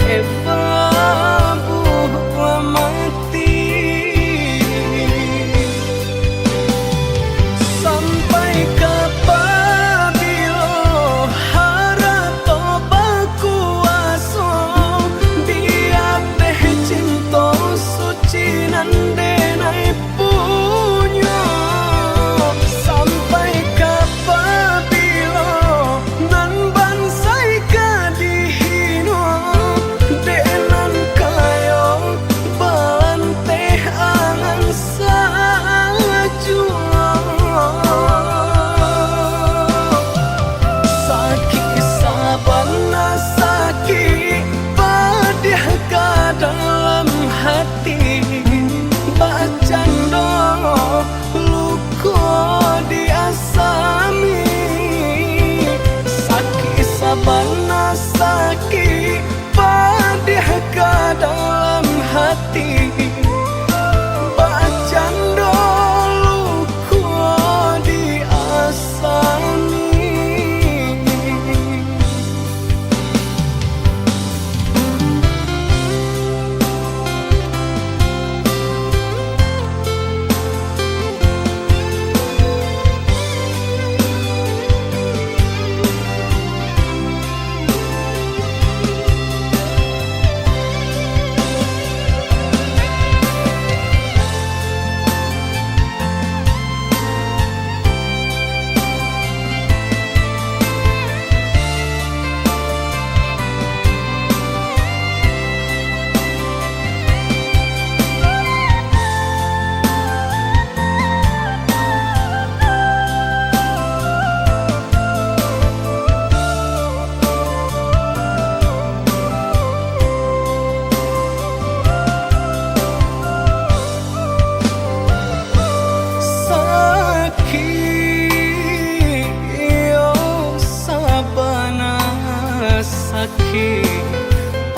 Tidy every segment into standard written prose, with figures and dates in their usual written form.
Eva buah mati sampai kapabilo harato bakuaso dia teh cinta suci nande nai punya sampai kapabilo nan bansai kadihino denan kayo bante angan sajua sakit sabana sakit padih ka dalam hati bacando luko diasami sakit sabana sakit padih ka dalam hati bacando luko diasami. Sakit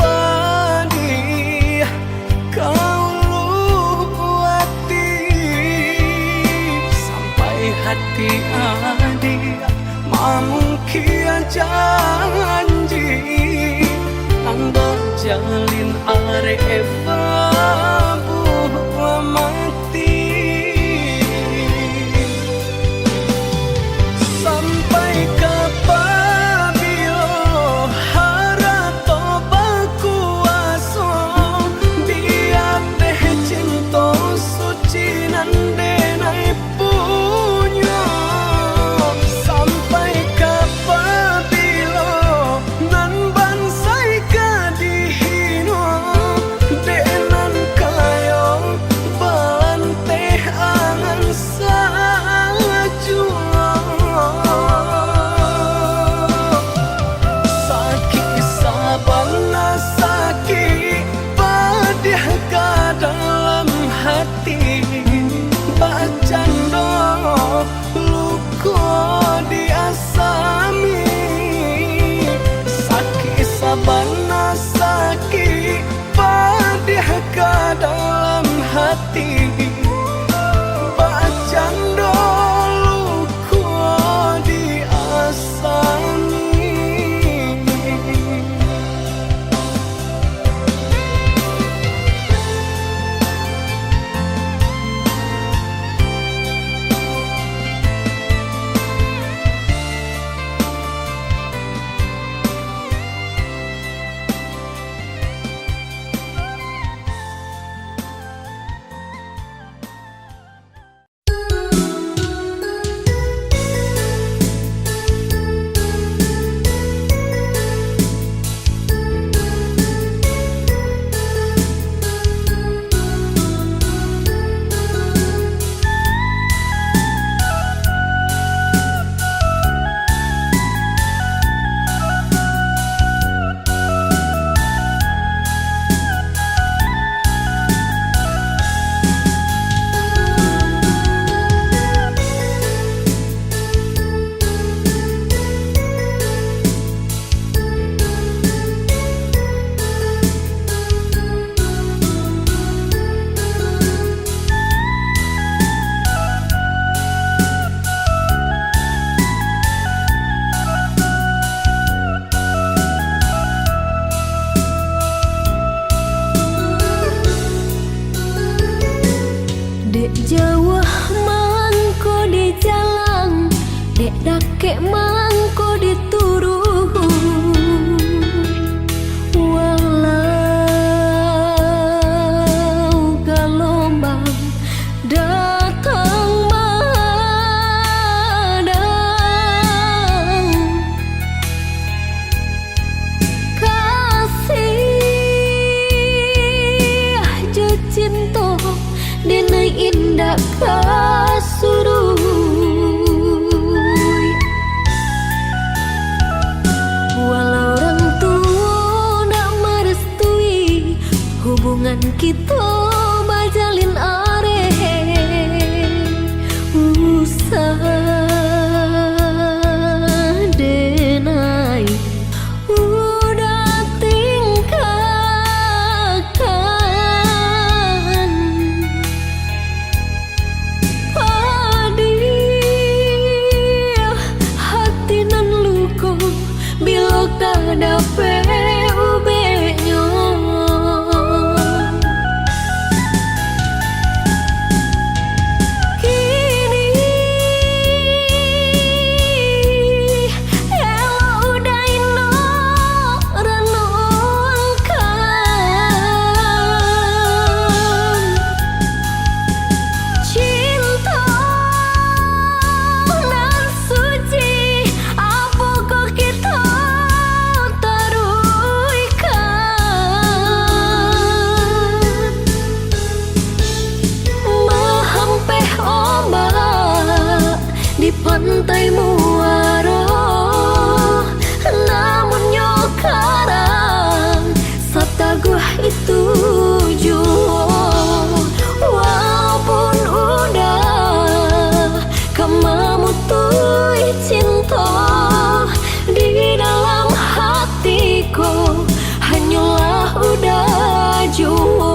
padih kau luati sampai hati adik mamungkia janji nang jalin are Eva buah mati sampai kapan nan bansai kadihino dake mangko dituruh walau gelombang datang madang. Kasih cinta dina indah kasuruh walau orang tua nak merestui hubungan kita bajalin usah denai udah tingkahkan padih hati nan luka bila kadape ubenya. Pantai muara namun nyokarang sataguh itu jua walaupun udah kemamutui cinta di dalam hatiku hanyalah udah jua.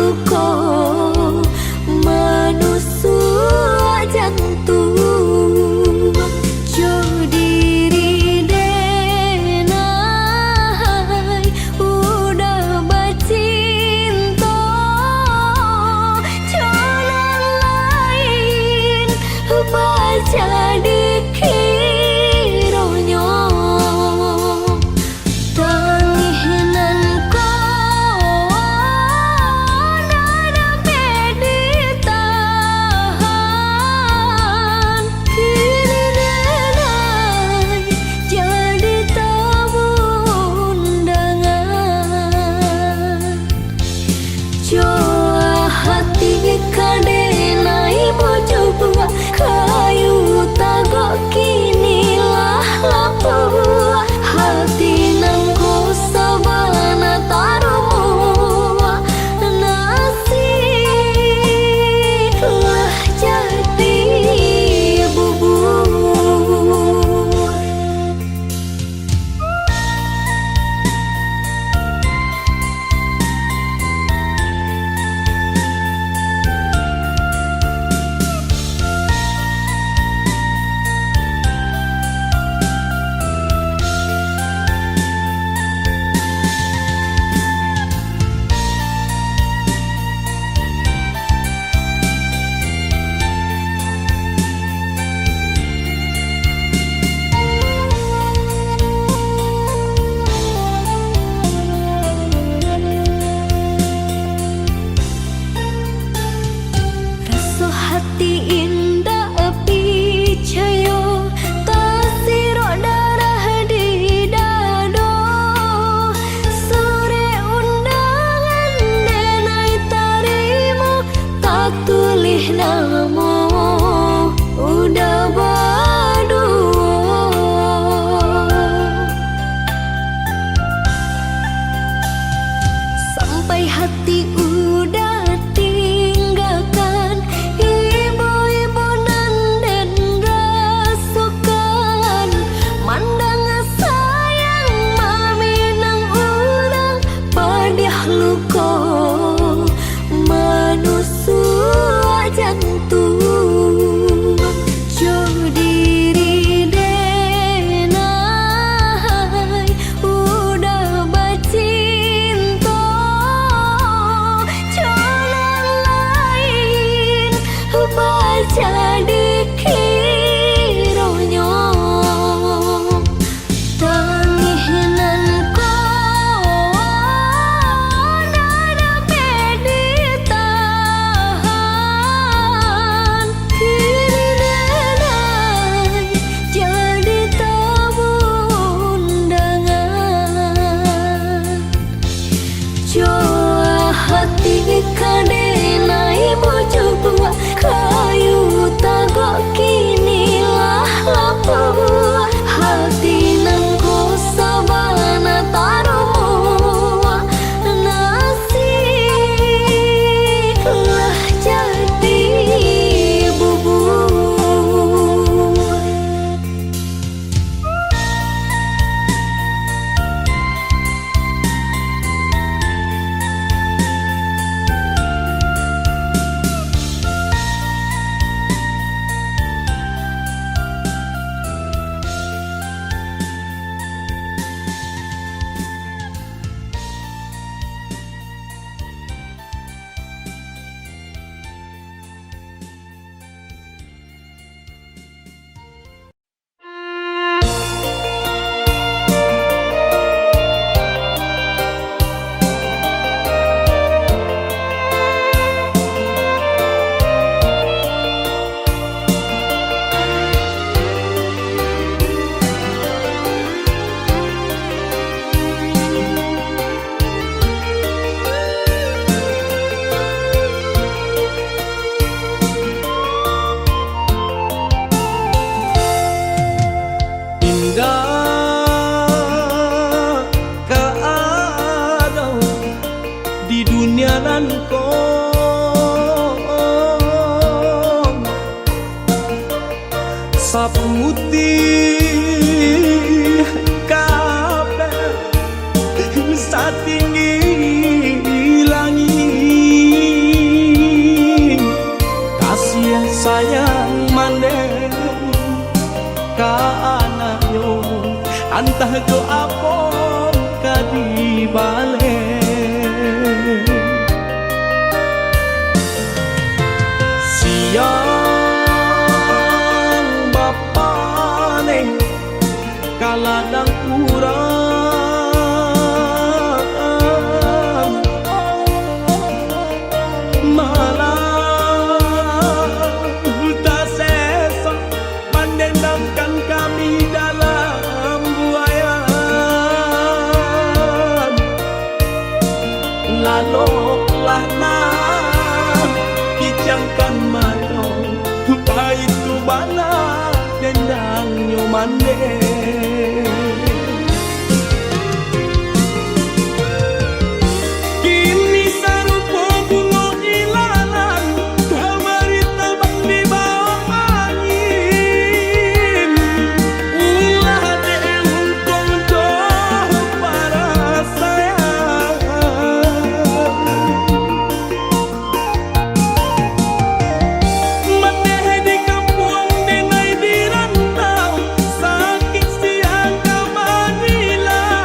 duko menusuk jantung. Jo diri denai udah bacinta, jalan lain baca dikironyo. Tanginan ko antah jo apon kadi bale siang bapane kaladang urang malah tak sesa mendendamkan kami dalam buayan laloklah na kijangkan mano itu bala dendang nyomande kini sarupo bunga ilalang kamari terbang di bawah angin ulah diuntung jauh para sayang meneh di kampung denai di rantau sakit siang kamanilang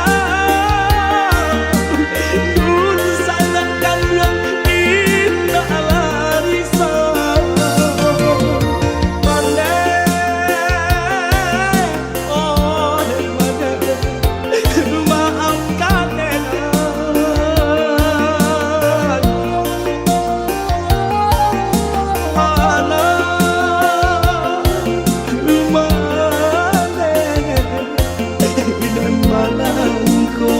dun sangat kalian indah larisan meneh oh meneh maafkan dan malangko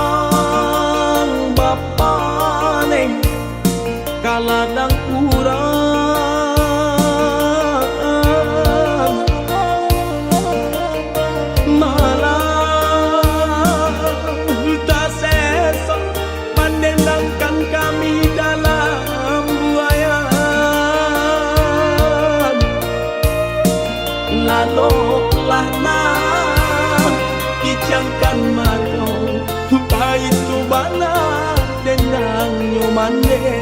siang bapane kaladang urang malah tak sesa mendendangkan kami dalam buayan laloklah na kijangkan mano itu bala dendang nyomande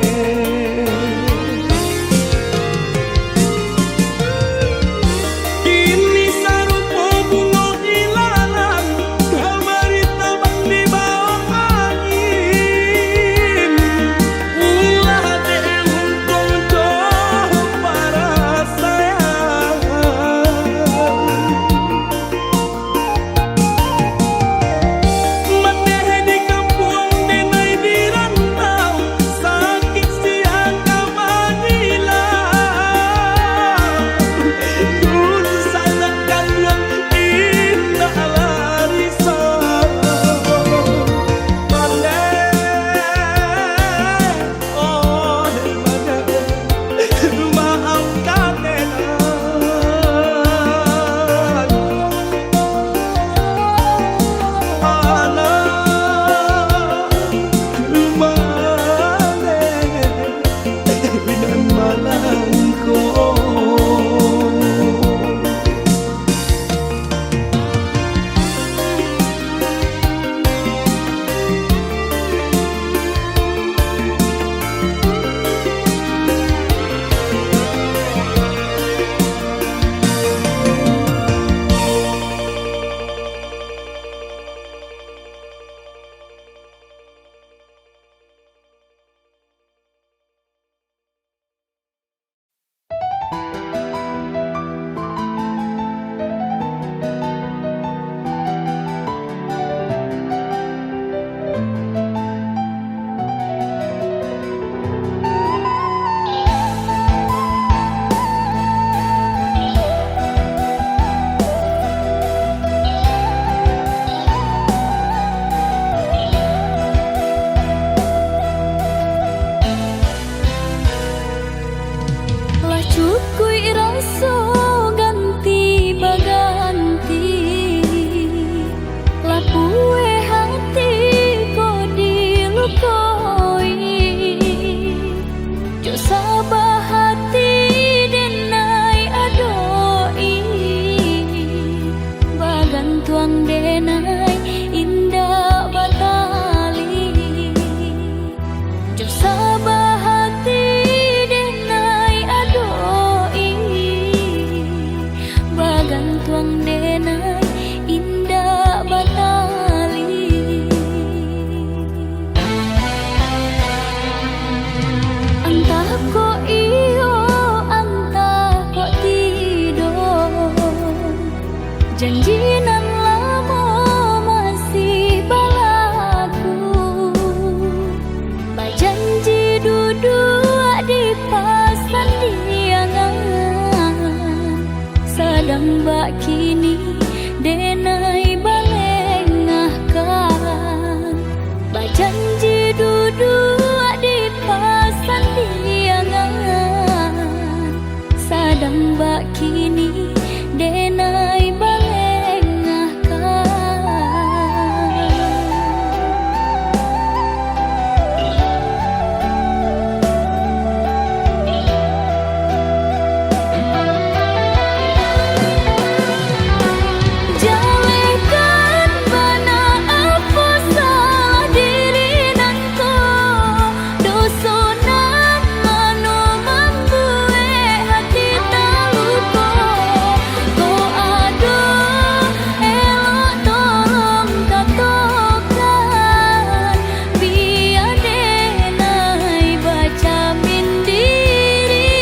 kini sarupo bunga ilalang kamari terbang di bawah angin ulah diuntung jauh para sayang meneh di kampung denai di rantau sakit Cukui rasa ganti baganti, lapue hati ko dilukoi. Jo sabah hati denai adoi, bagan tuang denai indah batali. Jo sabah hati denai adoi, bagan tuang denai indah batali. Entah kok iyo, entah kok tidur, janji nan lama masih balaku. Bajanji duduk di pasan diangan, sadang bak kini denai balengahkan. Bajanji duduk di pasan diangan, sadang bak kini denai balengahkan. Jalekan bana apa salah diri nanko, dosonan mano membue hati taluko. Ko ado elok tolong katokan, biar denai baca mindiri.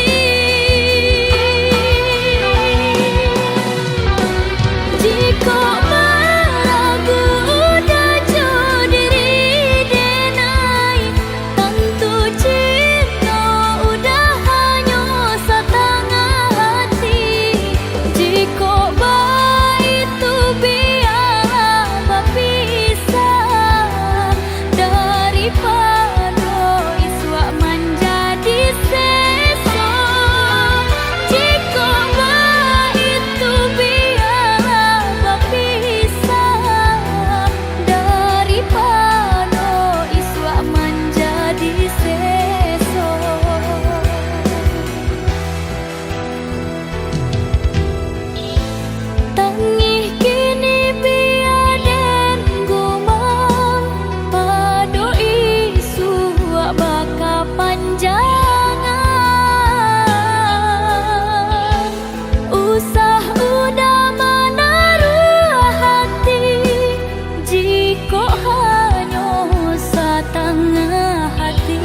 Jika meragu udah jauh diri denai, tentu cinta udah hanya setengah hati. Jika baik itu biar berpisah, daripada iswa menjadi sesok. Jika baik itu biar berpisah, daripada iswa menjadi sesok. Tangih kini biaden gumam, pado isu baka panjangan. Usah udah menaruh hati, jika hanya setengah hati.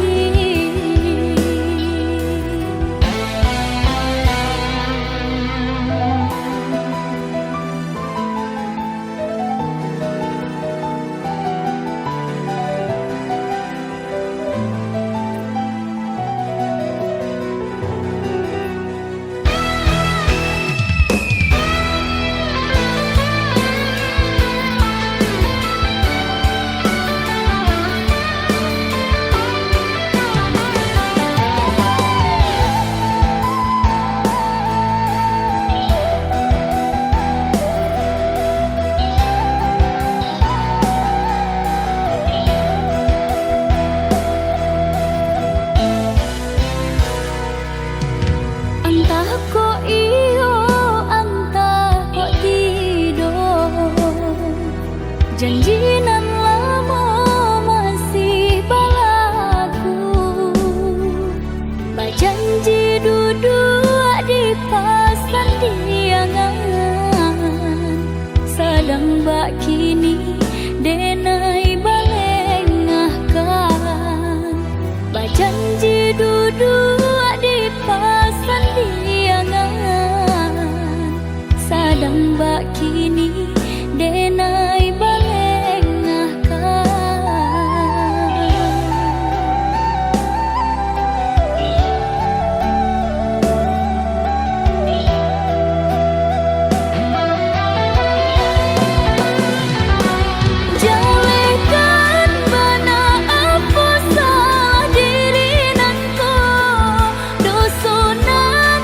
Entah kok iyo, entah kok tidur, janji nan lama masih balaku. Bajanji duduk di pasan diangan, sadang bak kini denai balengahkan. Bajanji duduk di pasan diangan, sadang bak kini denai balengahkan. Jalekan bana apa salah diri nanko, dosonan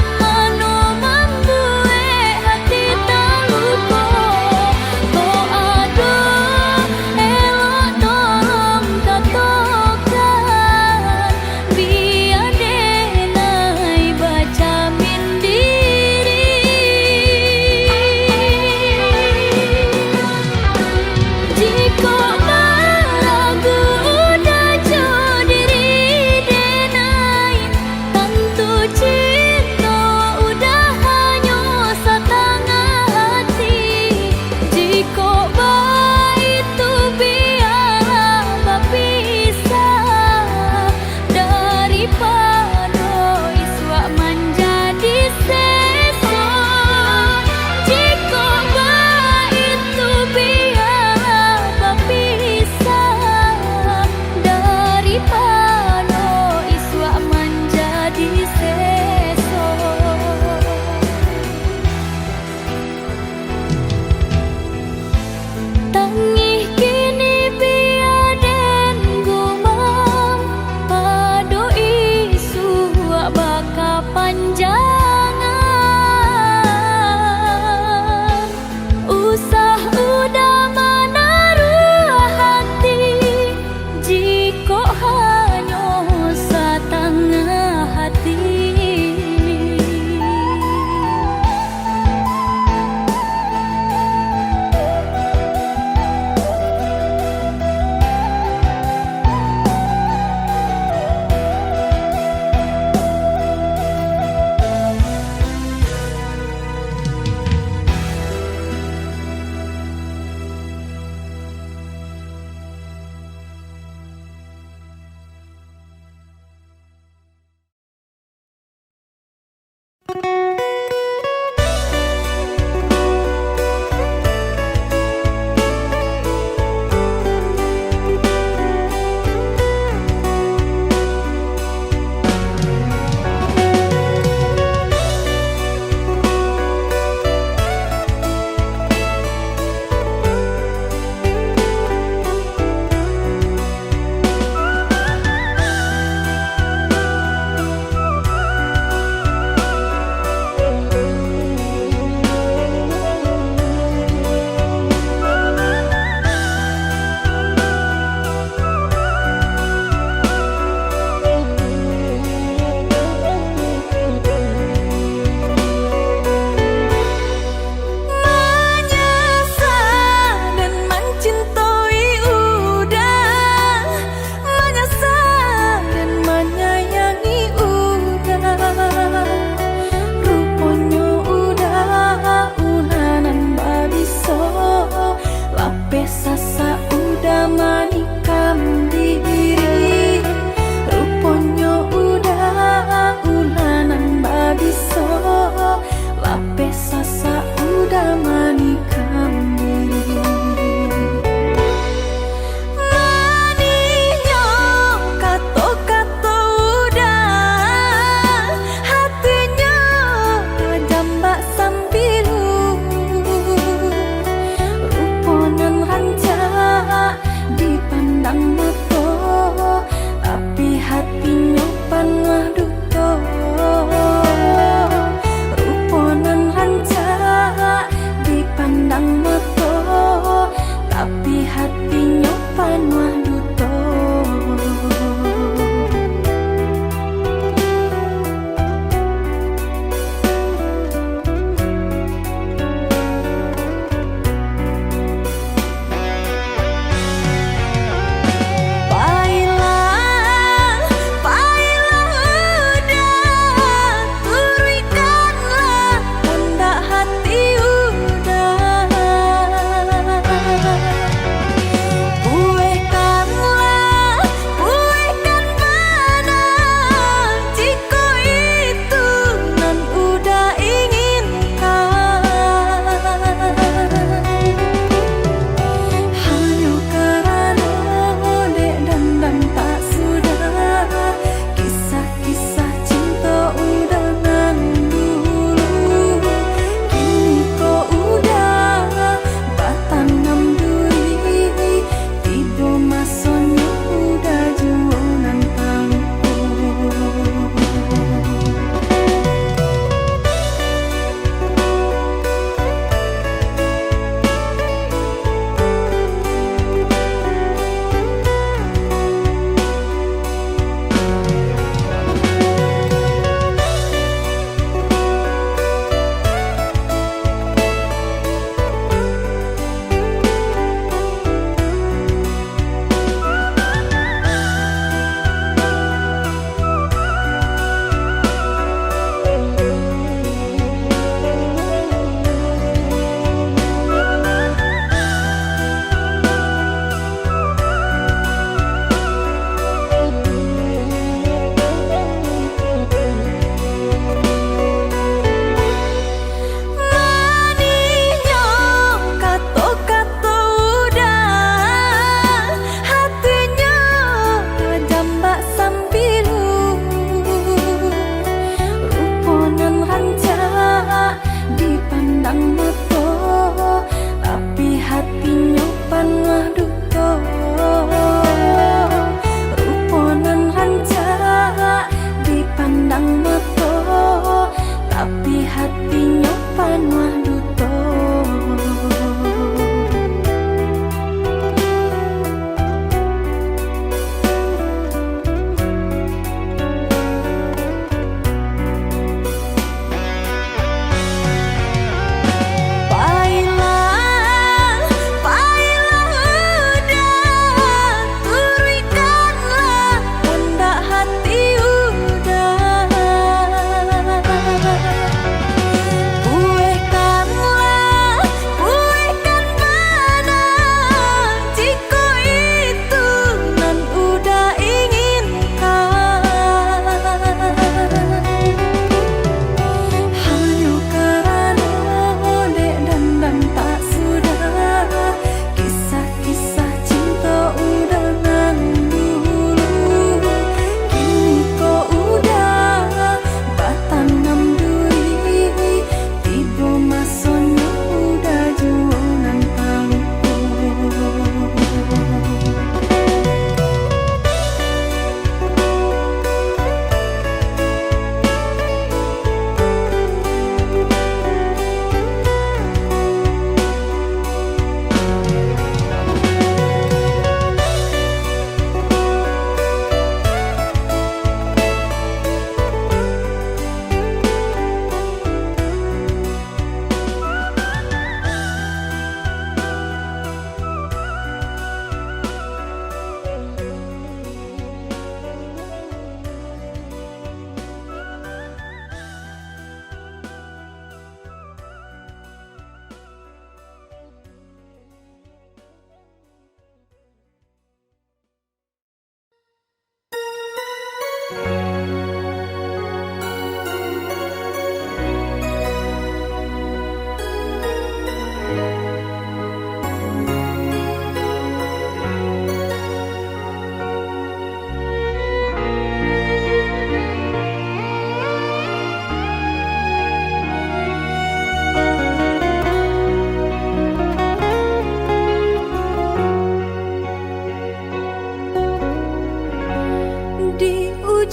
hati panuh duto.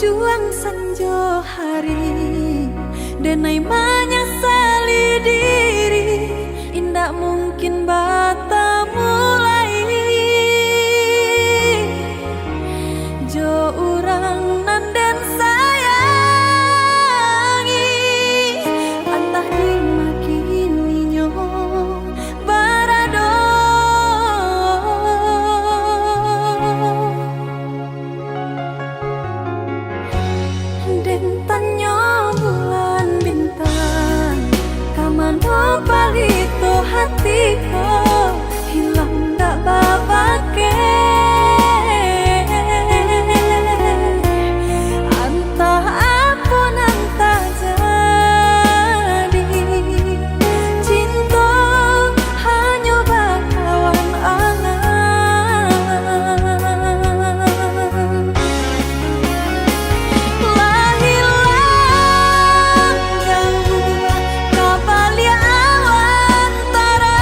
Juang sanjo hari denai menyesali diri, indak mungkin bata mulai jo urang nan dan sayangi antah dimakini nyo barado. Palito hatiku hilang tak babake, antah apun antah jadi cinta hanya bakawan angan. Lahilang jauh kapal yang antara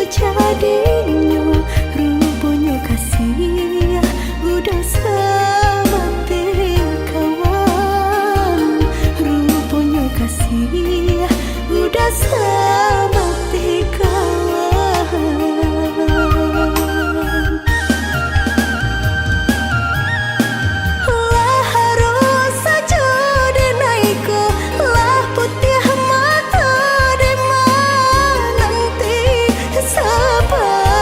jadinya rupanya kasih udah seperti kawan, rupanya kasih udah seperti kawan. Lah harus saja denaiku, lah putih mata dema nanti sabar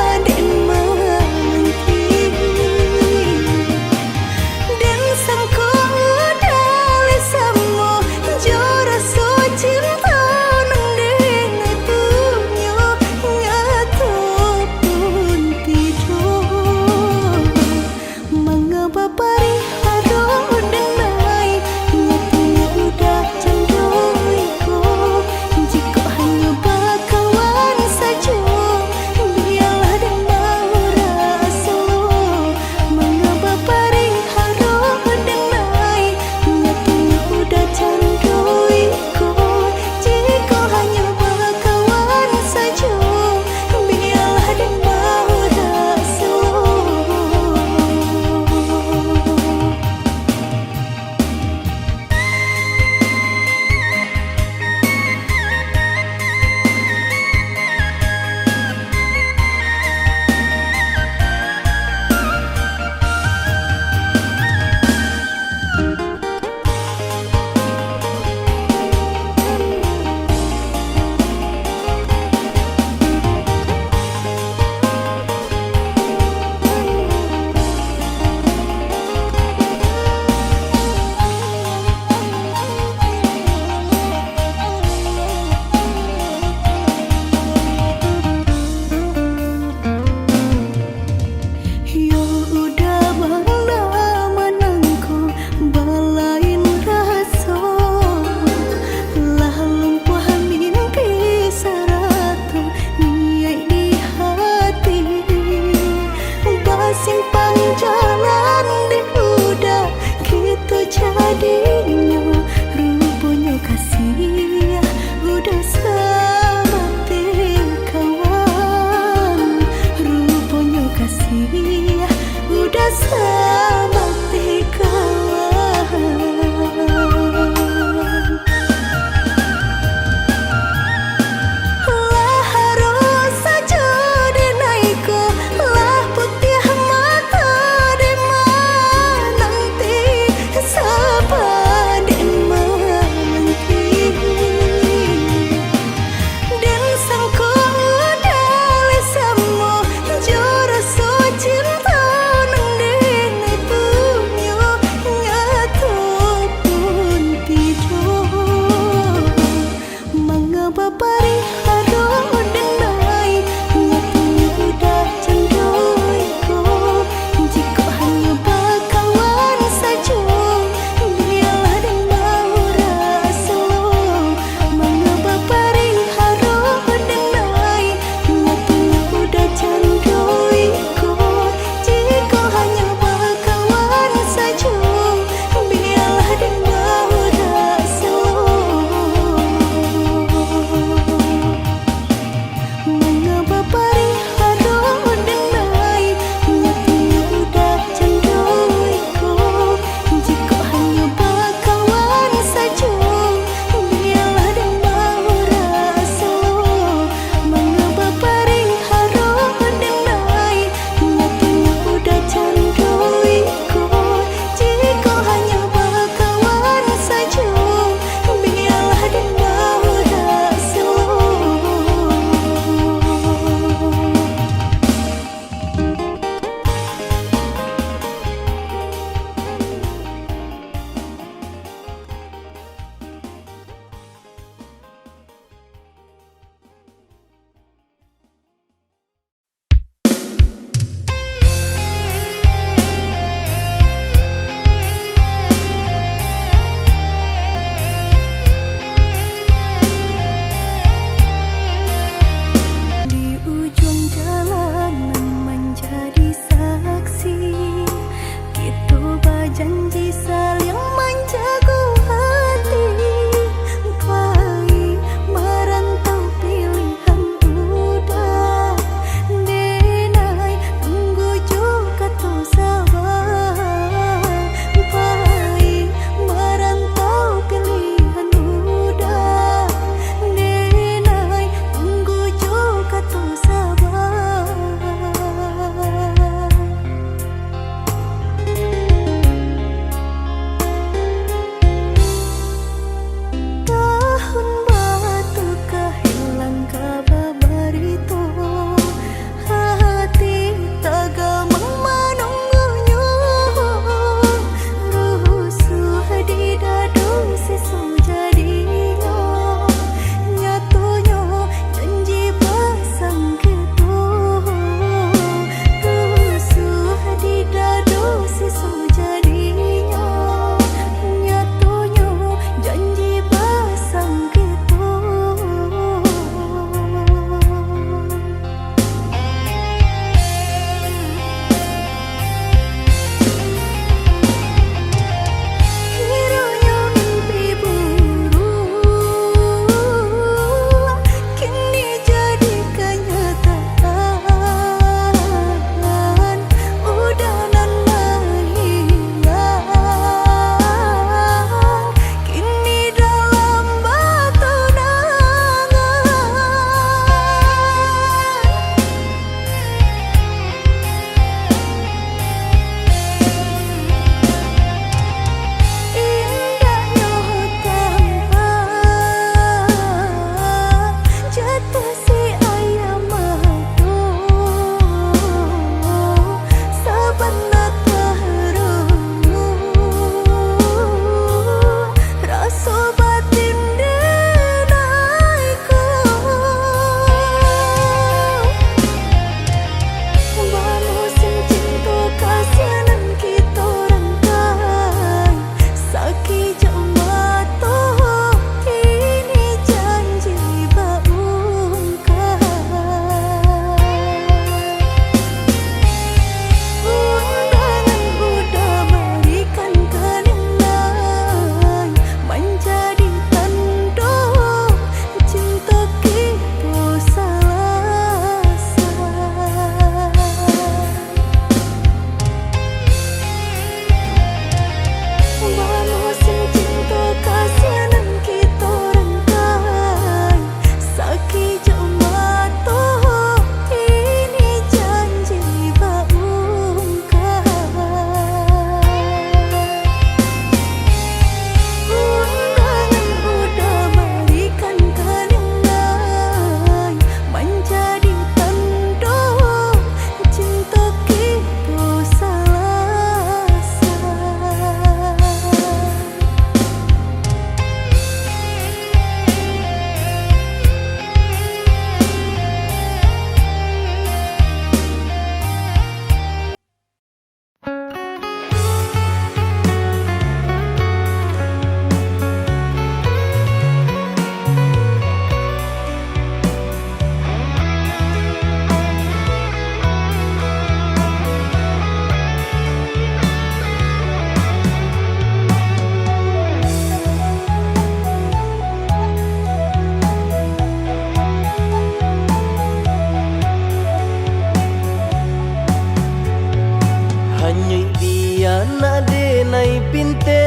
yana denai pinte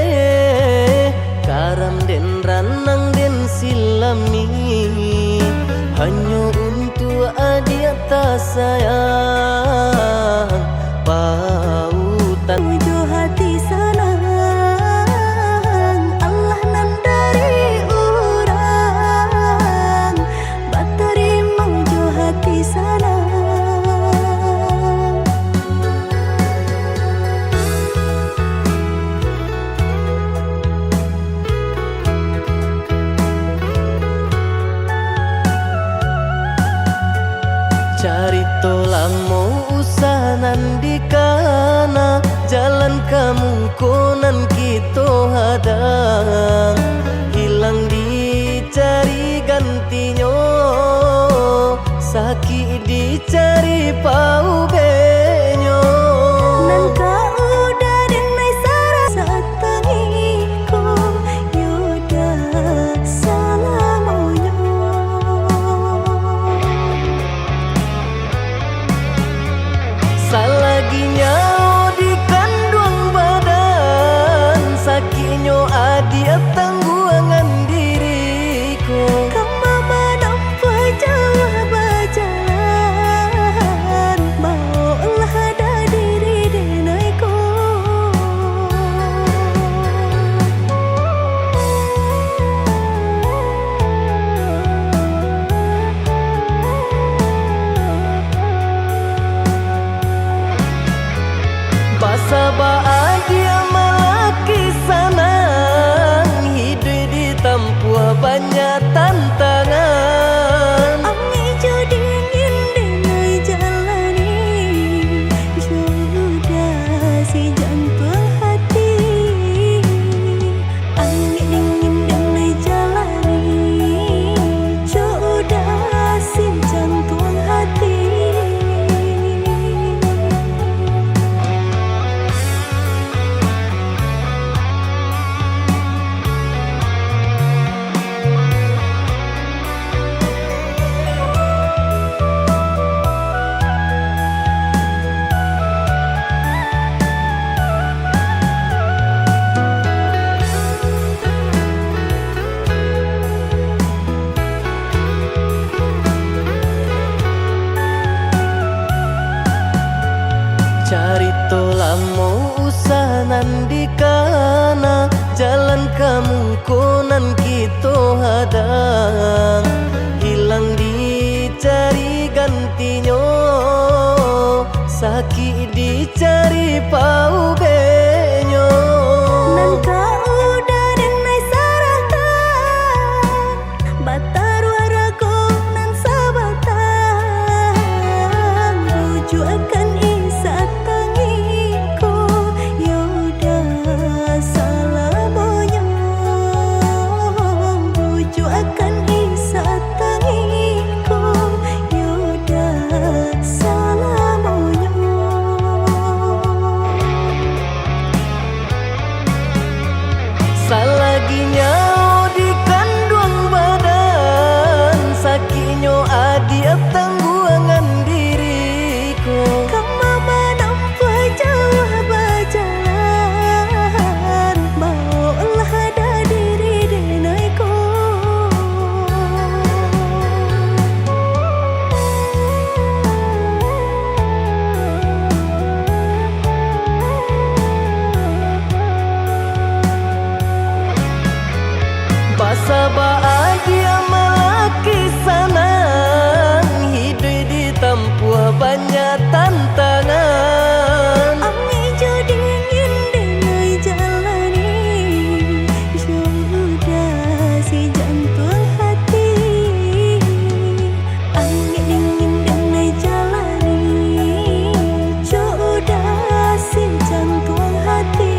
karam den ranang den silami hanya untuk adia tak sayang pautan Ujung hati senang Allah nan dari orang Baterima ujung hati senang Cari tolak mau usahanan di kana jalan kamu konan kita hadang hilang dicari gantinya sakit dicari pau benyo Nan kau udah denai sarah saat tangiku Yuda salamunya Salaginya di kandung badan sakitnya adia tangguangan diriku Kamu menampu jauh berjalan Maulah ada diri denaiku Basa dia malaki sanang hidup ditempuh banyak tantangan Ami jadi ingin denai jalani Jodoh si jantung hati Ami ingin denai jalani Jodoh si jantung hati Cari tolak mau usahanan di kana jalan kamu konan kita hadang hilang dicari gantinya sakit dicari pau benyo Nan kau udah denai sarahkan Batar waraku nan sabatang Rujuk akan isat tangiku Yuda salamunya Rujuk akan isat tangiku Yuda salamunya Salaginya di kandung badan sakitnya adia tangguangan diriku Kamu menampu jauh berjalan Maulah ada diri denaiku Basa dia malaki sanang hidup ditempuh banyak tantangan Ami jadi ingin denai jalani Jodoh si jantung hati Ami ingin denai jalani Jodoh si jantung hati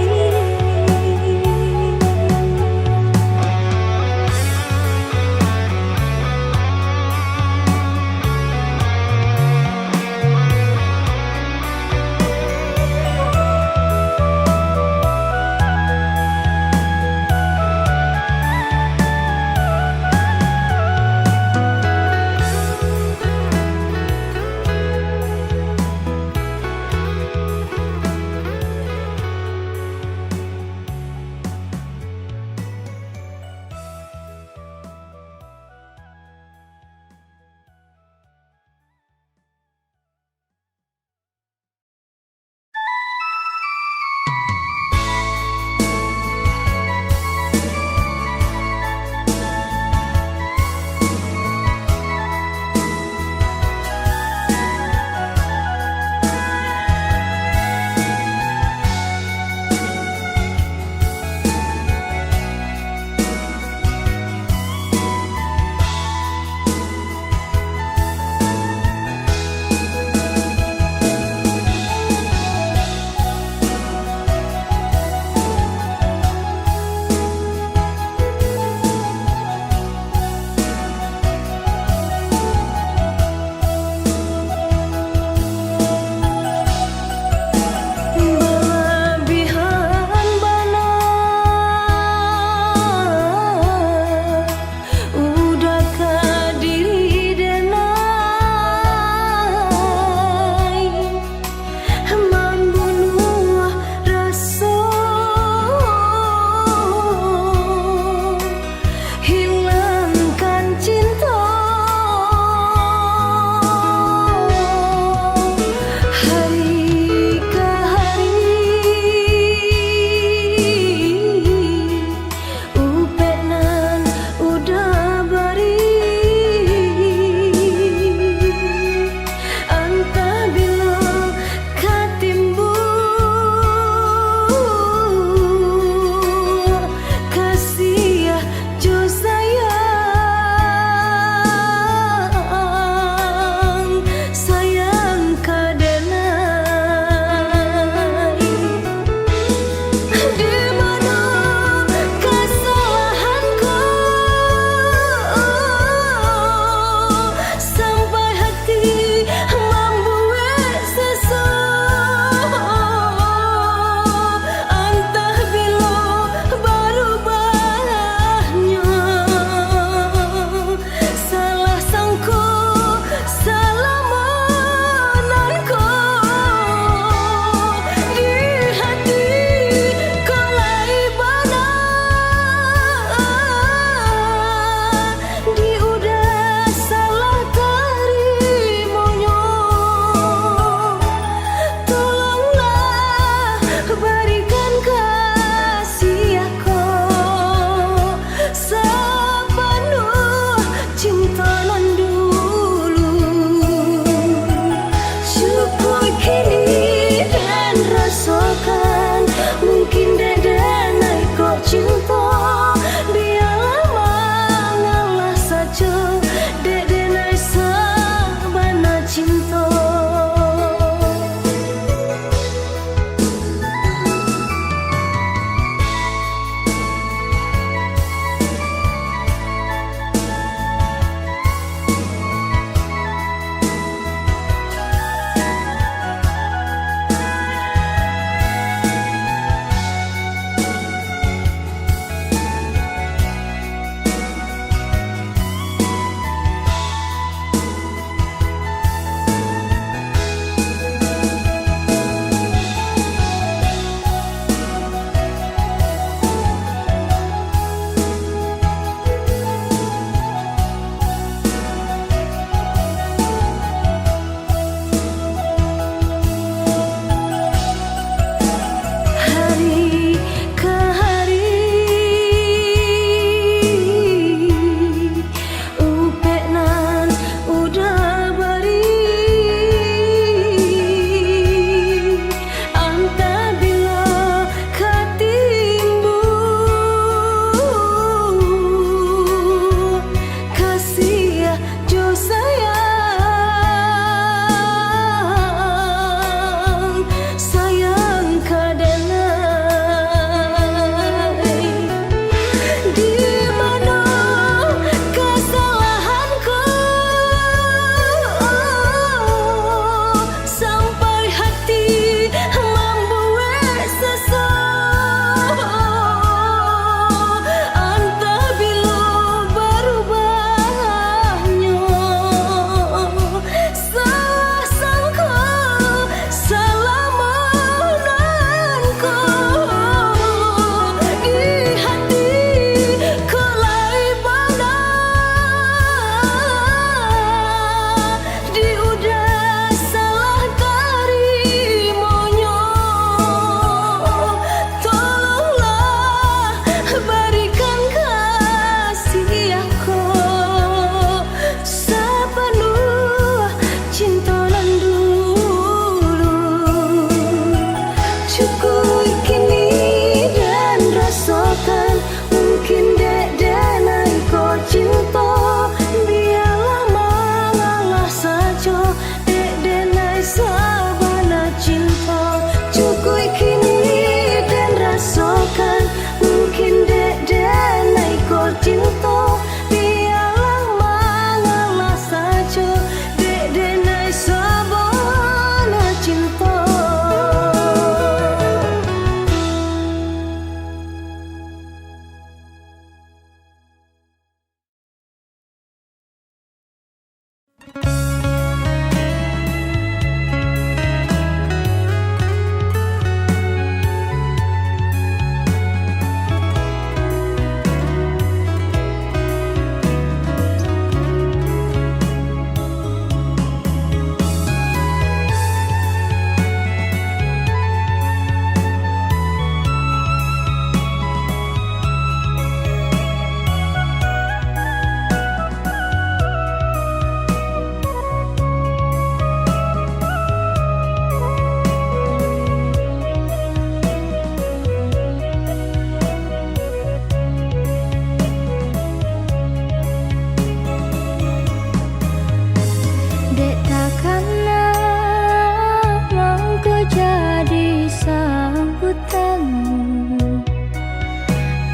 sambutanmu.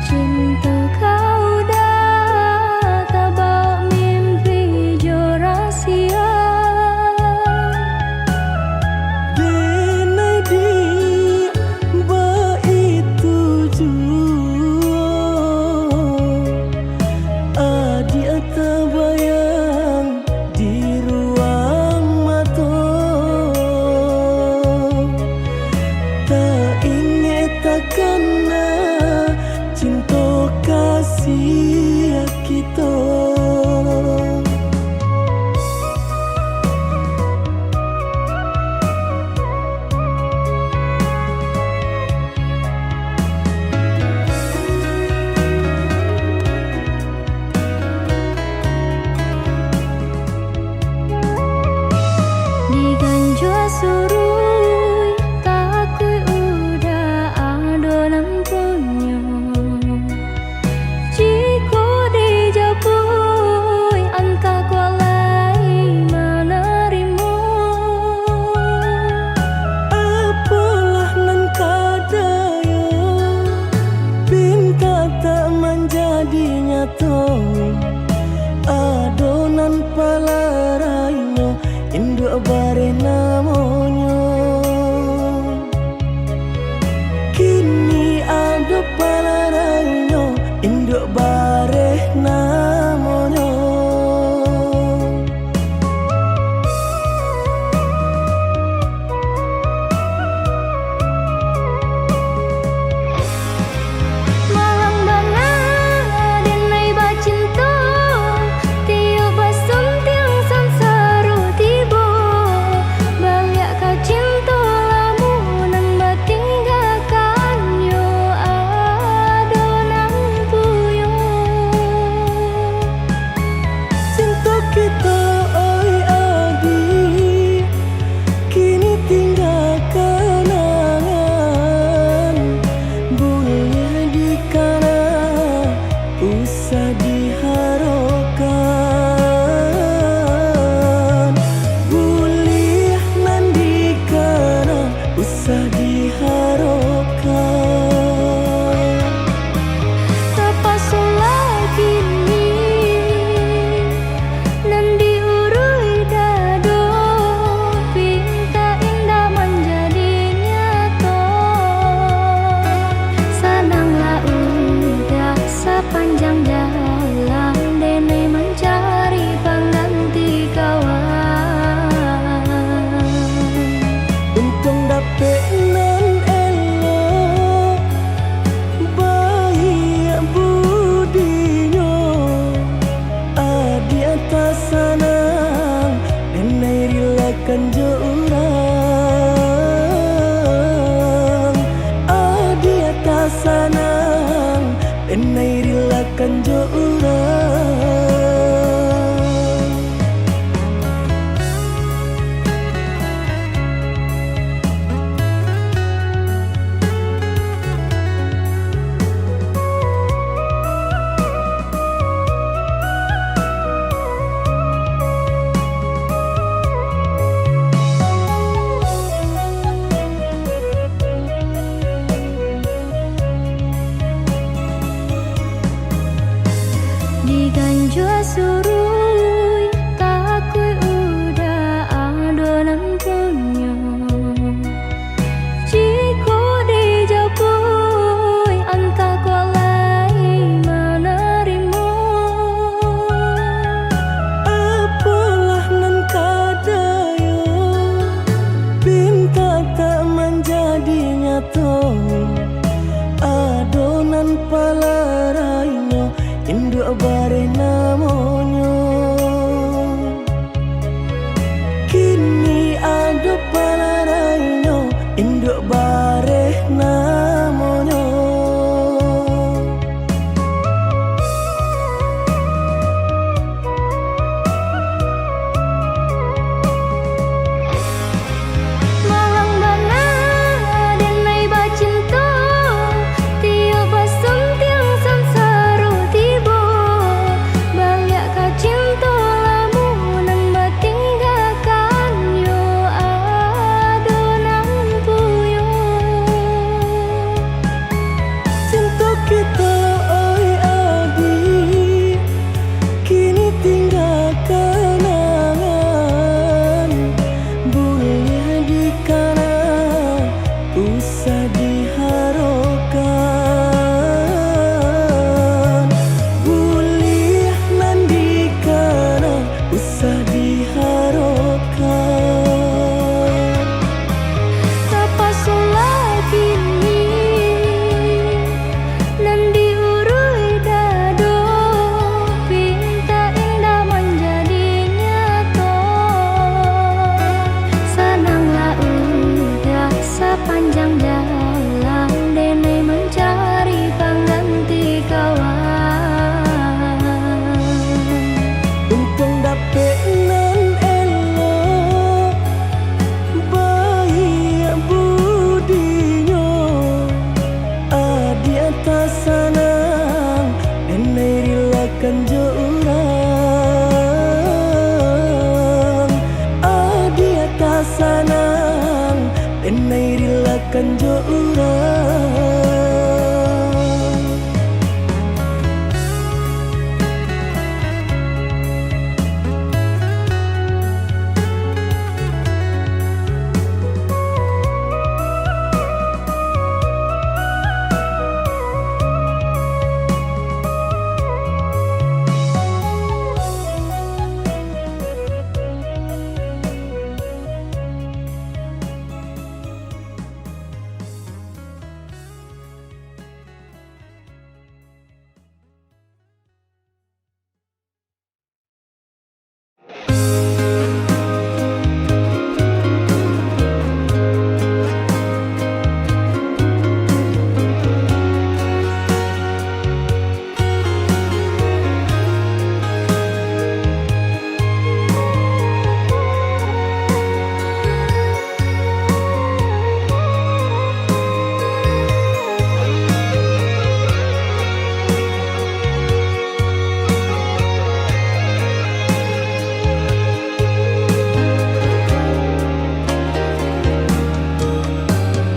Cinta kau dah tabak mimpi jo rahasia. Denai di ba itu jua adia terbayang di ruang mata. Tak ingat takkan cinta kasih kita. Diganjua surui takui udah adonan punya. Jika dijapui anta kualai menerima. Apalah nan kadaya pinta tak menjadi nyata. Adonan palarainya induk bare namanya. nandikana usah diharokan, boleh nandikana usah diharokan. Tapa lagi ni nandi urui dado pinta indah menjadi nyata. Senanglah udah sepanjang jalan denai mencari pengganti kawan. Untung dapet nan elok baik budinyo, adi atas sanang enai rilakan jo urang, adi atas sanang enai rilakan jo urang.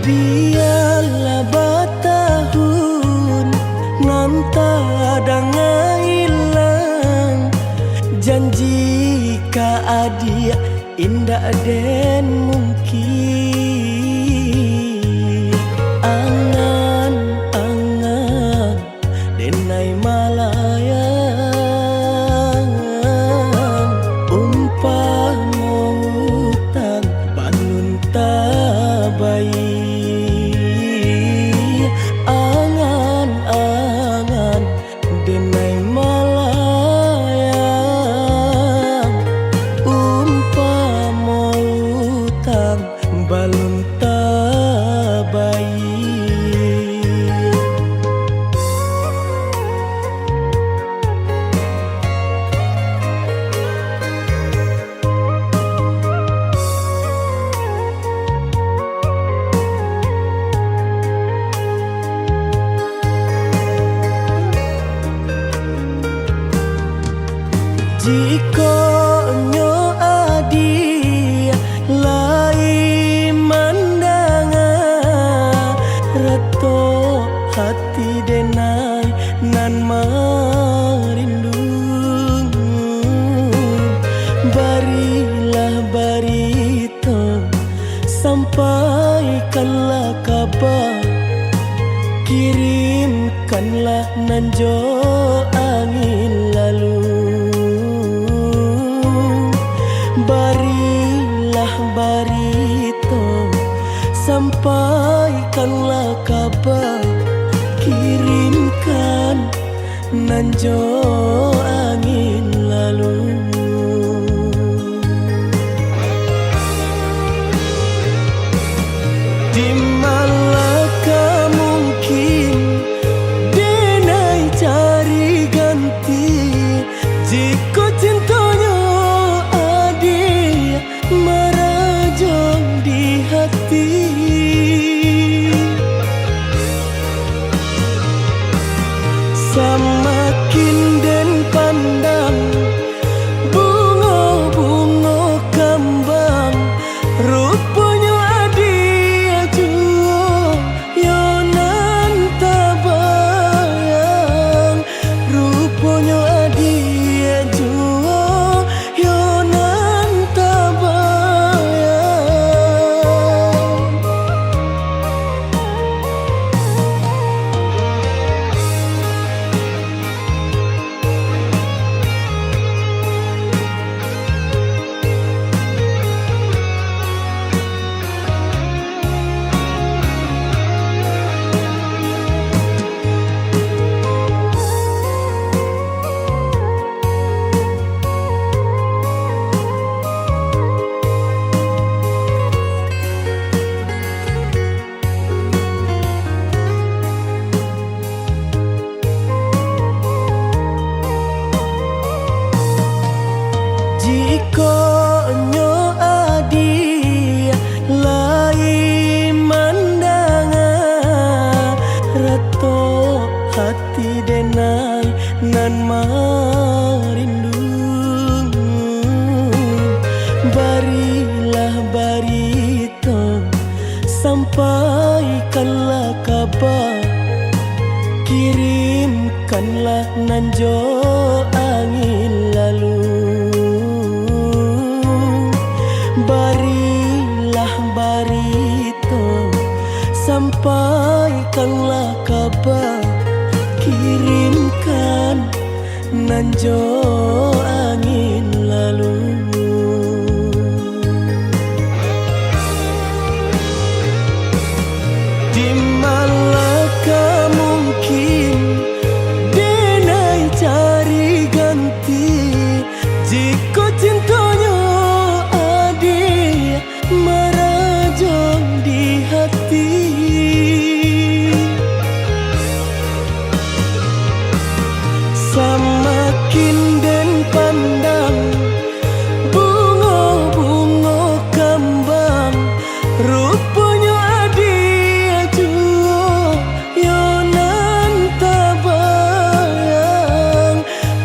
Biarlah batahun nanta dengan hilang, janji ka adia indah den mungkin. Angan-angan denai malayang, umpama utang bangun tabai. Angan-angan denai malayang, umpama utang balun tabai. Jika nyo adi lai mandanga, reto hati denai nan merindu. Barilah barito sampaikanlah kabar, kirimkanlah nanjo angin lalu. Barilah barito sampaikanlah kabar, kirimkan nanjo angin lalu. Di malakah mungkin denai cari ganti, jika cintanya adi merajang di hati. Semakin den pandang bunga-bunga kembang, rupanya dia jua sampaikanlah kabar, kirimkanlah nanjo angin lalu. Barilah barito, sampaikanlah kabar, kirimkan nanjo angin lalu. Di malakah mungkin denai cari ganti, jika cintanya adik merajang di hati. Semakin den pandang bunga-bunga kembang, rupanya adik jua yonan tabayang,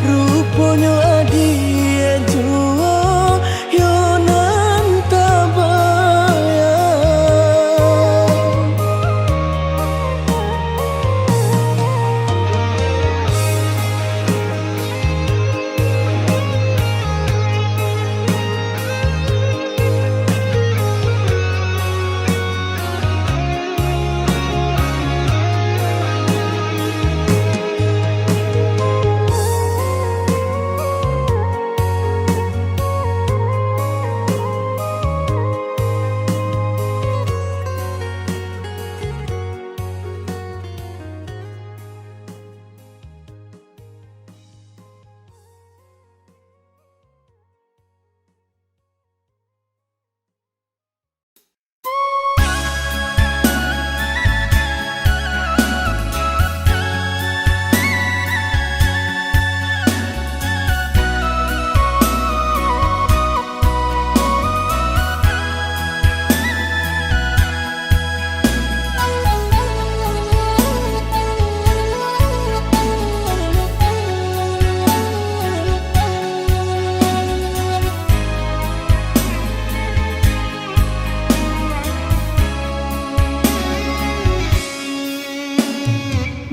rupanya adik jua yonan tabayang.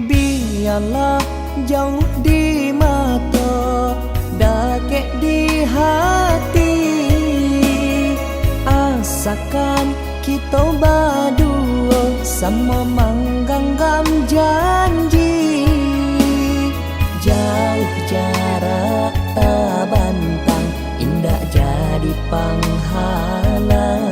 Biarlah jauh di mata, dakek di hati, asakan kita berdua sama menggenggam janji. Jauh jarak tak bantang, indah jadi penghalang.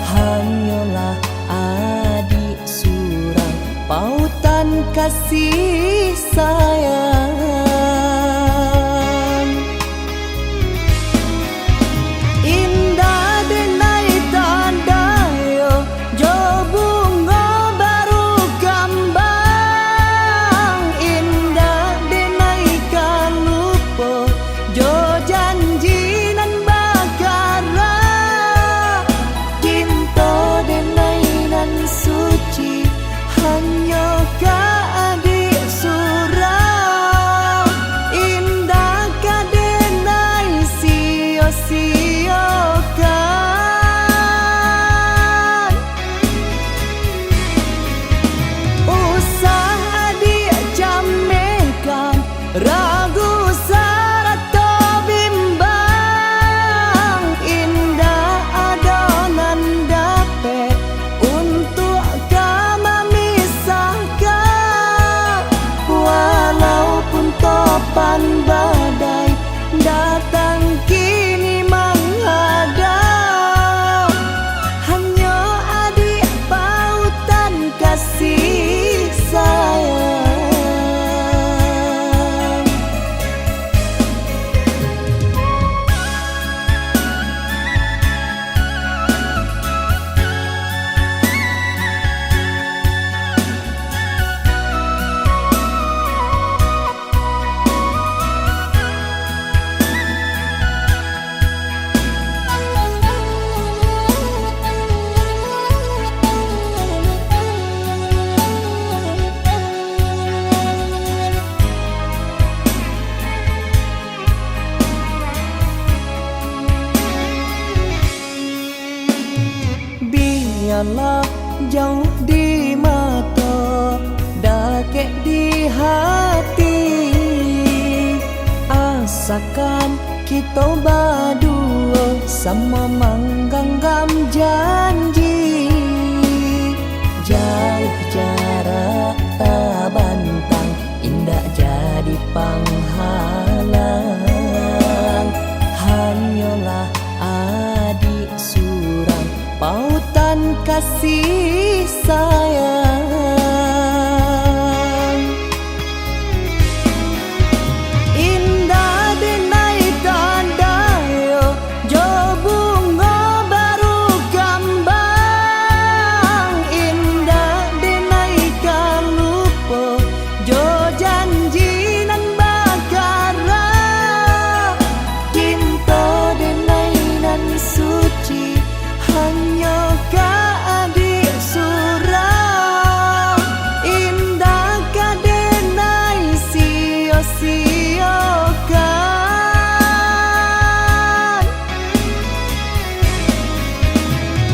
Hanyalah adik surang, pautan kasih sayang. Indah denai tandayo, jo bunga baru kembang. Indah denai kalupo, jo janji nan bakara. Cinta denai nan suci, hanya ka adik surang. hanyalah jauh di mata, dakek di hati. Asakan kita berdua sama menggenggam janji. Jauh jarak tak bantang, indah jadi penghalang. Hanyalah adik surang, pautan kasih sayang. Indah denai tandayo, jo bunga baru gambang. Indah denai kalupo, jo janji nan bakara. Cinta denai nan suci, hanya ka adik surang. Indah ka denai sio-siokan.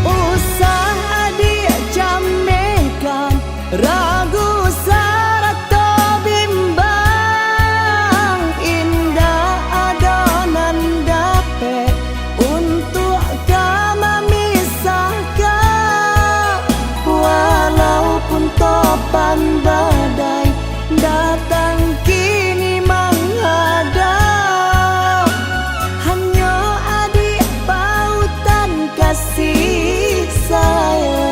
Usah adik jamekan, ragu sarato bimbang. Indah adonan dapet untuk kami misahkan. Walaupun topan badai datang kini menghadap, hanya adik pautan kasih sayang.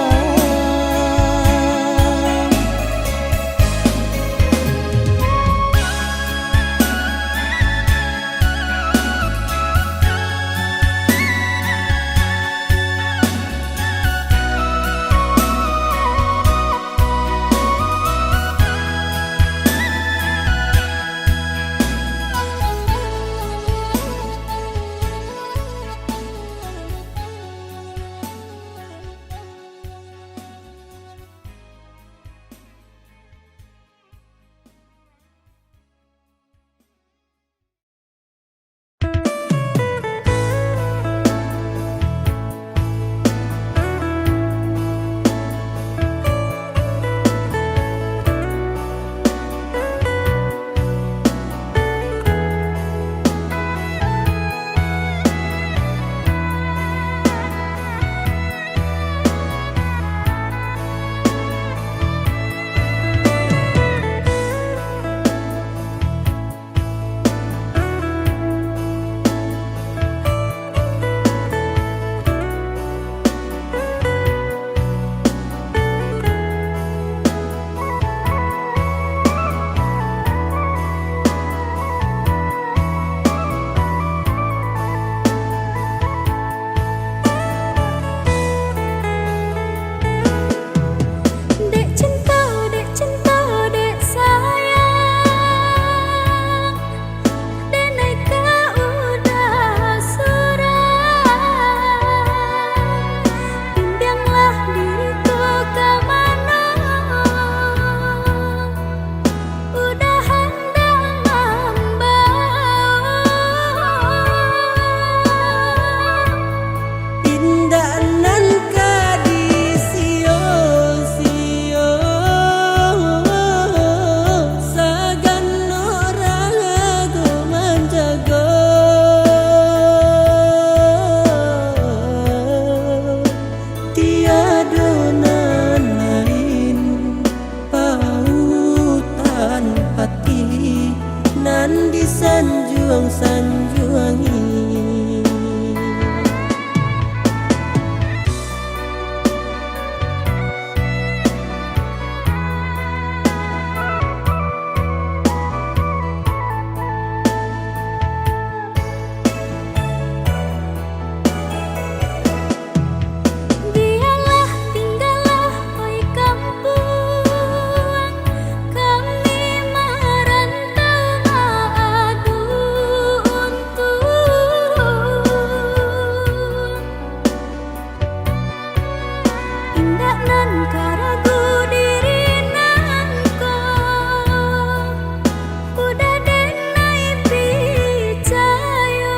Dek cinta, dek sayang, denai ka udah surang. Bimbanglah diriku ke mana, udah hendak membawa. Indah nan kadisio-sio, sagan ragu menjaga. Tiada nan lain pautan hati, nan disanjuang-sanjuangi. Biarlah tinggallah oi kampung, kami merantau mengadu untung. Indah nan karagu diri nangko, udah denai picayo.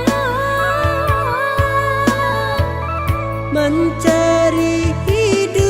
Mencari hidup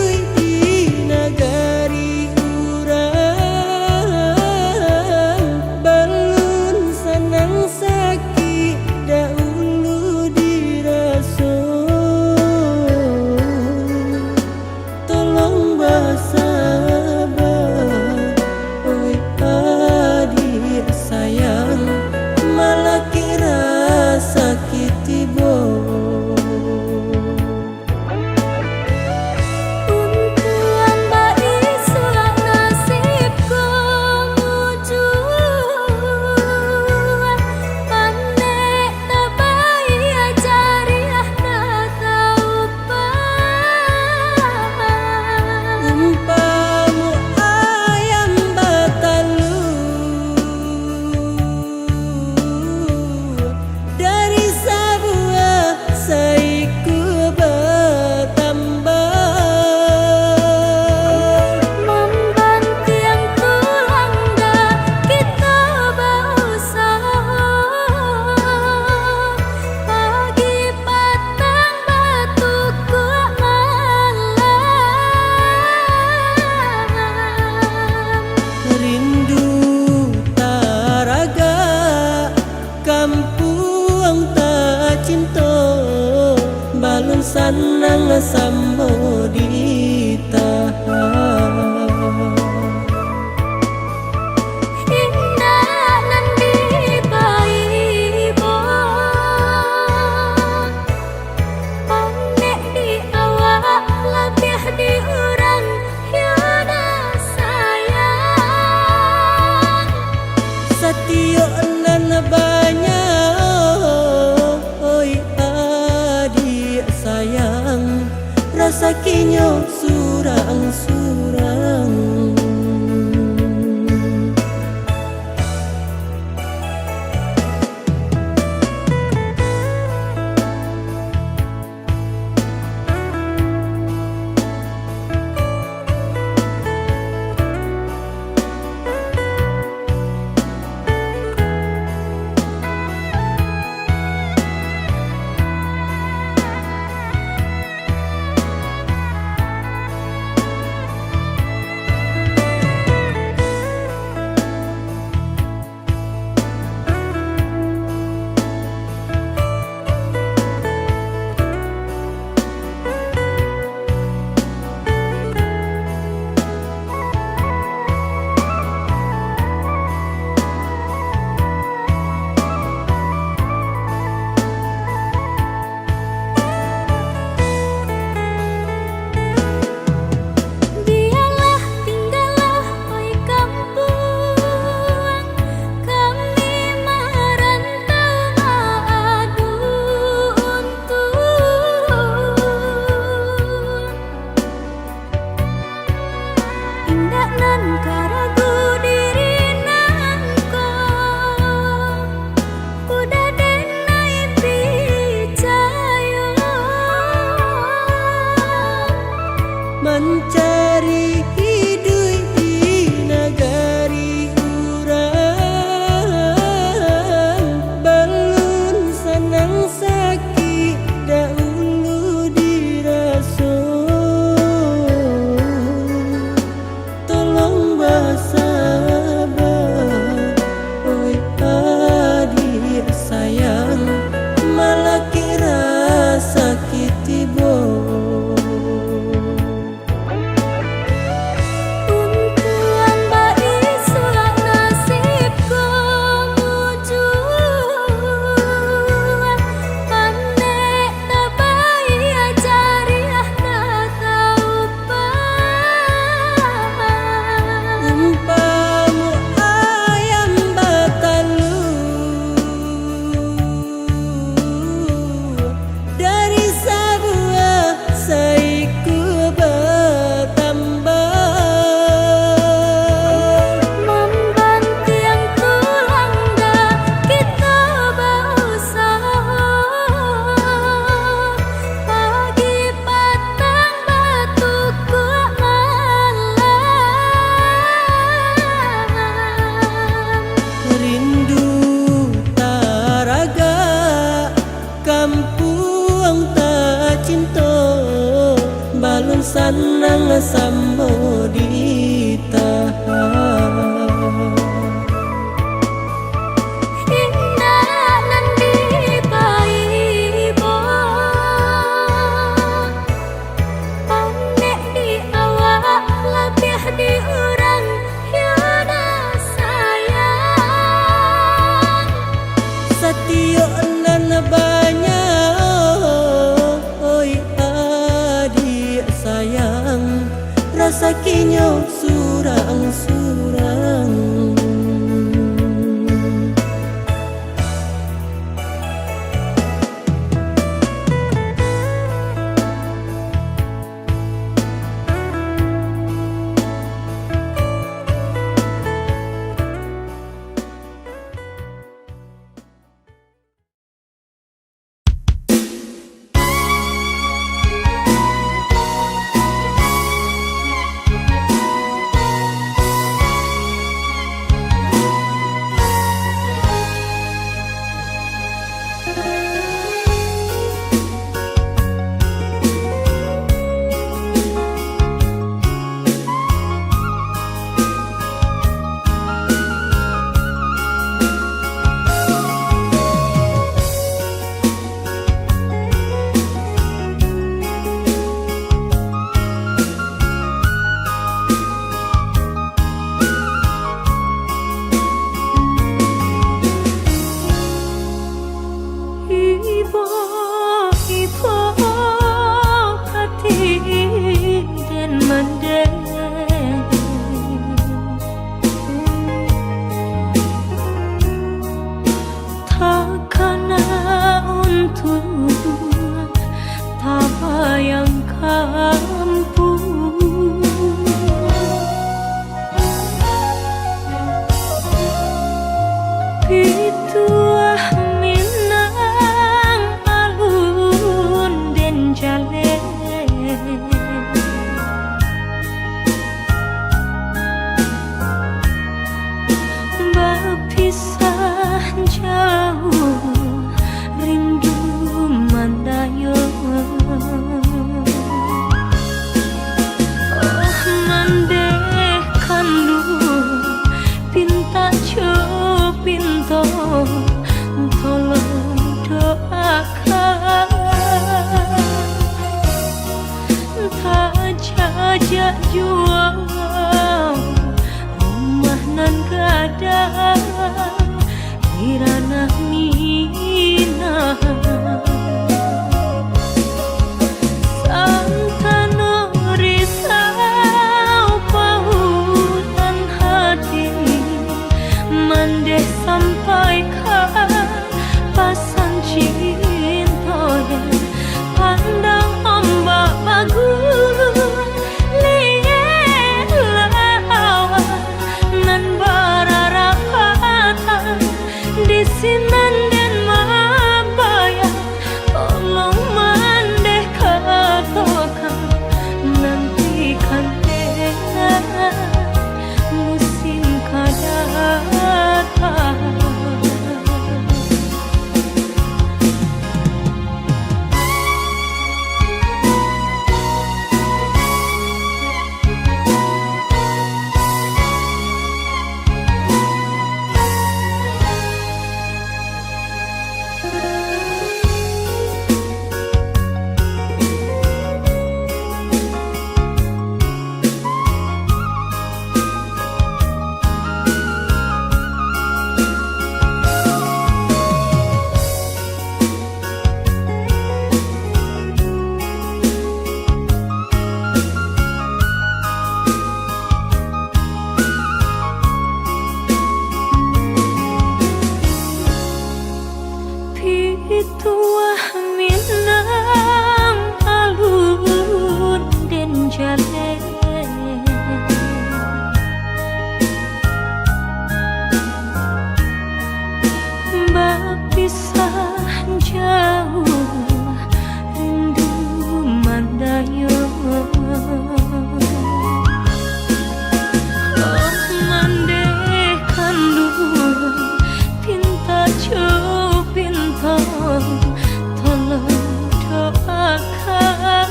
rasa kinyo surang-surang. Biarlah tinggallah oi kampung, kami merantau mengadu untung. Indah nan karagu diri nangko, udah denai picayo. Mencari hidup di negari urang, belum senang sakit dahulu diraso. Tolong bersabar, oi adik sayang, malah kira sakit tiba. Untuan baik surat nasibku mujur, pandai tak baik ajariah tak tahu Umpamu ayam batalu, dari sebuah saiku bertambah. membantu yang tulang dah kita berusaha, pagi petang batu kuat malam. Rindu taraga kampung tak cinta, balon sanang sambo ditahan. Indah nan dipaibo, pandai di awak lebih di urang yada sayang. Satio nan banyak, oi adik sayang, rasa kinyo surang-surang. ajak jual rumah nan kada di ranah Minang. Santano risau pautan hati mandeh sampaikan pasan cinta pandang ombak bagus liye lawan nan bararapatan di sinan dan mabaya tolong mandeh katakan nantikan dengan musim kada datang. Pituah Minang alun den jale bapisah jauh rindu mandayo mandeh kandung pinta pinta tolong doakan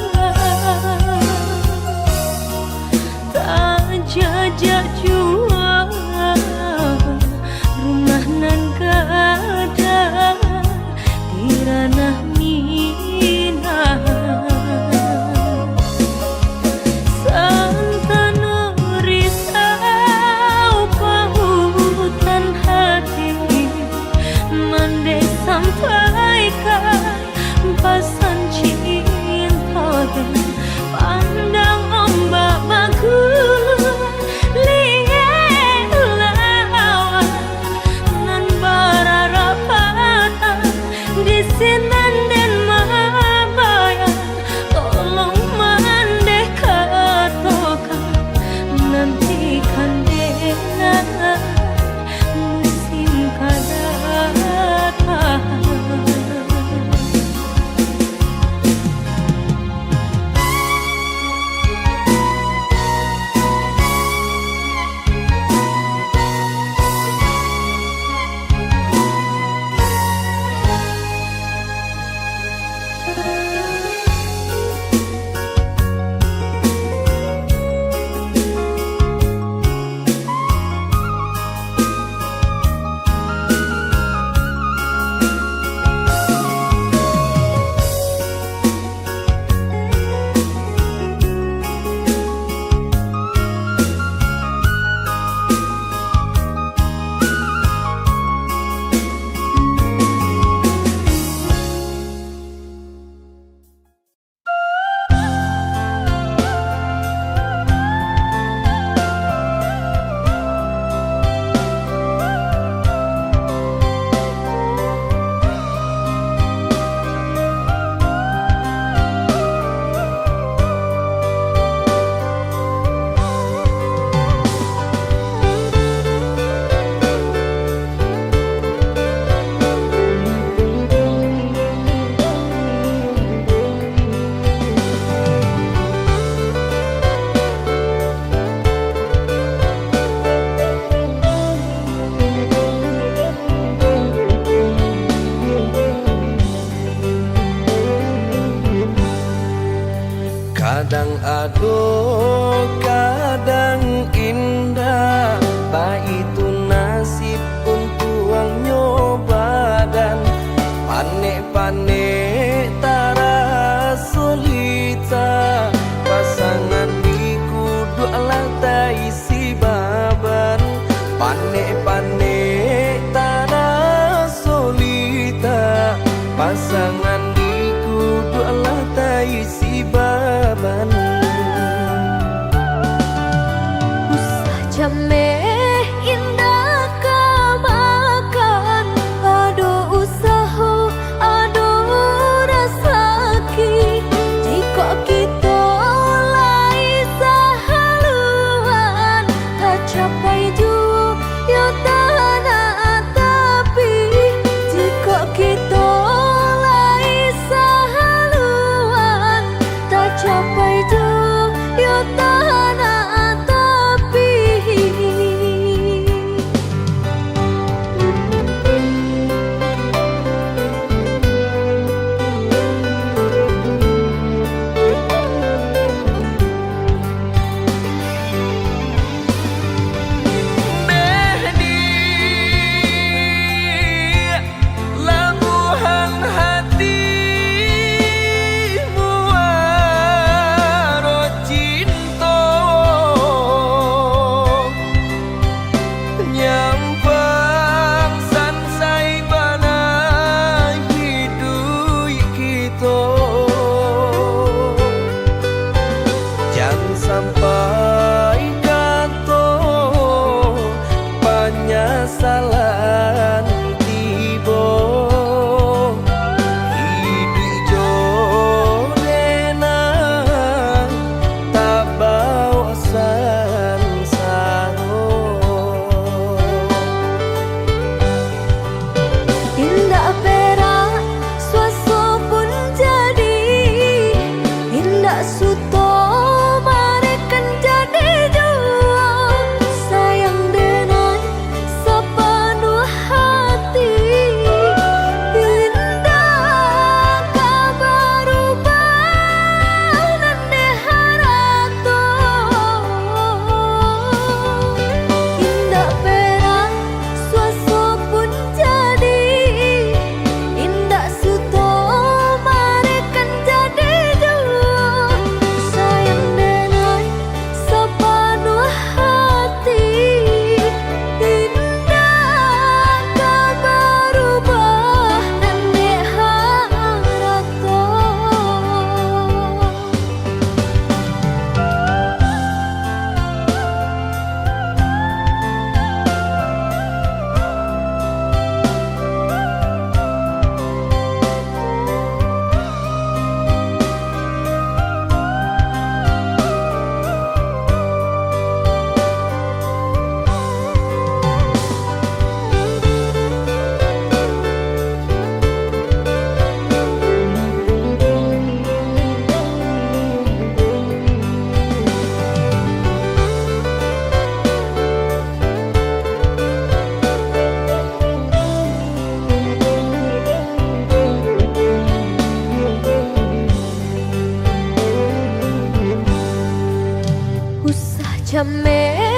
tak jajak jual rumah nan kada di ranah Minang. Santano risau pautan hati mandeh sampaikan pasan cinta pandang ombak bagus liye lawan nan bararapatan di sinan dan mabaya tolong mandeh katakan nantikan dengan musim kada datang. Kadang aduh, kadang indah, tak itu nasib untuk ang nyoba dan panik-panik tara solita pasangan di sampai katoh penyesalan tiba hidup jodena tak bawa sansaro Indah perak suaso pun jadi Indah suto marekan jadi jua Sayang dengan sepenuh hati Indah kabar ubah nande harato Indah perak suaso pun jadi Indah suto marekan jadi jua Sayang dengan sepenuh hati Indah kabar ubah nande harato Usah jamet